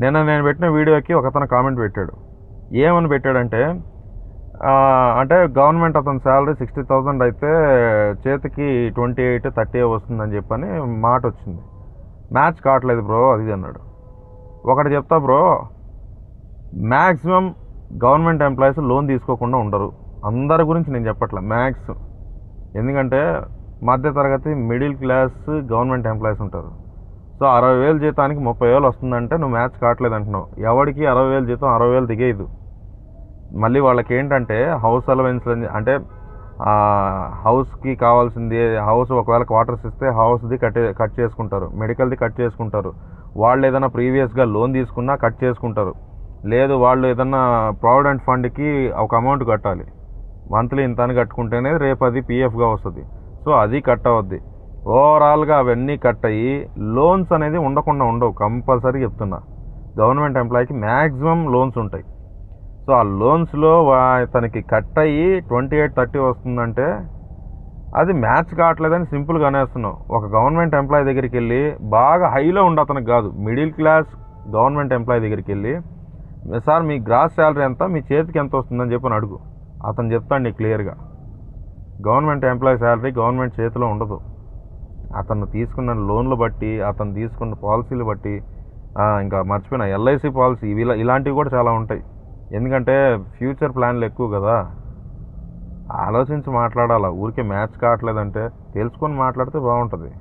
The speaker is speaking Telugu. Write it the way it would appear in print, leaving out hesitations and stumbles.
నేను పెట్టిన వీడియోకి ఒకతను కామెంట్ పెట్టాడు. ఏమని పెట్టాడంటే, అంటే గవర్నమెంట్ అతని శాలరీ 60,000 అయితే చేతికి 28, 30 వస్తుందని చెప్పని మాట వచ్చింది. మ్యాచ్ కావట్లేదు బ్రో అది అన్నాడు. ఒకటి చెప్తా bro, maximum government employees loan తీసుకోకుండా ఉండరు. అందరి గురించి నేను చెప్పట్లే, మ్యాక్స్. ఎందుకంటే మధ్యతరగతి మిడిల్ క్లాస్ గవర్నమెంట్ ఎంప్లాయీస్ ఉంటారు. సో 60,000 జీతానికి 30,000 వస్తుందంటే నువ్వు మ్యాచ్ కావట్లేదు అంటున్నావు. ఎవరికి 60,000 జీతం 60,000 దిగేయదు. మళ్ళీ వాళ్ళకి ఏంటంటే హౌస్ అలవెన్స్ అంటే హౌస్కి కావాల్సింది, హౌస్ ఒకవేళ క్వార్టర్స్ ఇస్తే హౌస్ది కట్ చేసుకుంటారు, మెడికల్ది కట్ చేసుకుంటారు. వాళ్ళు ఏదైనా ప్రీవియస్గా లోన్ తీసుకున్నా కట్ చేసుకుంటారు. లేదు వాళ్ళు ఏదన్నా ప్రావిడెంట్ ఫండ్కి ఒక అమౌంట్ కట్టాలి, మంత్లీ ఇంత అని కట్టుకుంటేనే రేపు అది పిఎఫ్గా వస్తుంది. సో అది కట్ అవుద్ది. ఓవరాల్గా అవన్నీ కట్ అయ్యి లోన్స్ అనేది ఉండకుండా ఉండవు. కంపల్సరీ చెప్తున్నా, గవర్నమెంట్ ఎంప్లాయీకి మ్యాక్సిమం లోన్స్ ఉంటాయి. సో ఆ లోన్స్లో తనకి కట్ అయ్యి 28, 30 వస్తుందంటే అది మ్యాచ్ కావట్లేదని సింపుల్గా అనేస్తున్నావు. ఒక గవర్నమెంట్ ఎంప్లాయీ దగ్గరికి వెళ్ళి, బాగా హైలో ఉండి అతనికి కాదు, మిడిల్ క్లాస్ గవర్నమెంట్ ఎంప్లాయీ దగ్గరికి వెళ్ళి, సార్ మీ గ్రాస్ శాలరీ ఎంత, మీ చేతికి ఎంత వస్తుందని చెప్పని అడుగు. అతను చెప్తాడు నీకు క్లియర్గా. గవర్నమెంట్ ఎంప్లాయీ శాలరీ గవర్నమెంట్ చేతిలో ఉండదు. అతను తీసుకున్న లోన్లు బట్టి, అతను తీసుకున్న పాలసీలు బట్టి, ఇంకా మర్చిపోయిన ఎల్ఐసి పాలసీ, ఇలాంటివి కూడా చాలా ఉంటాయి. ఎందుకంటే ఫ్యూచర్ ప్లాన్లు ఎక్కువ కదా, ఆలోచించి మాట్లాడాలా. ఊరికే మ్యాచ్ కావట్లేదంటే తెలుసుకొని మాట్లాడితే బాగుంటుంది.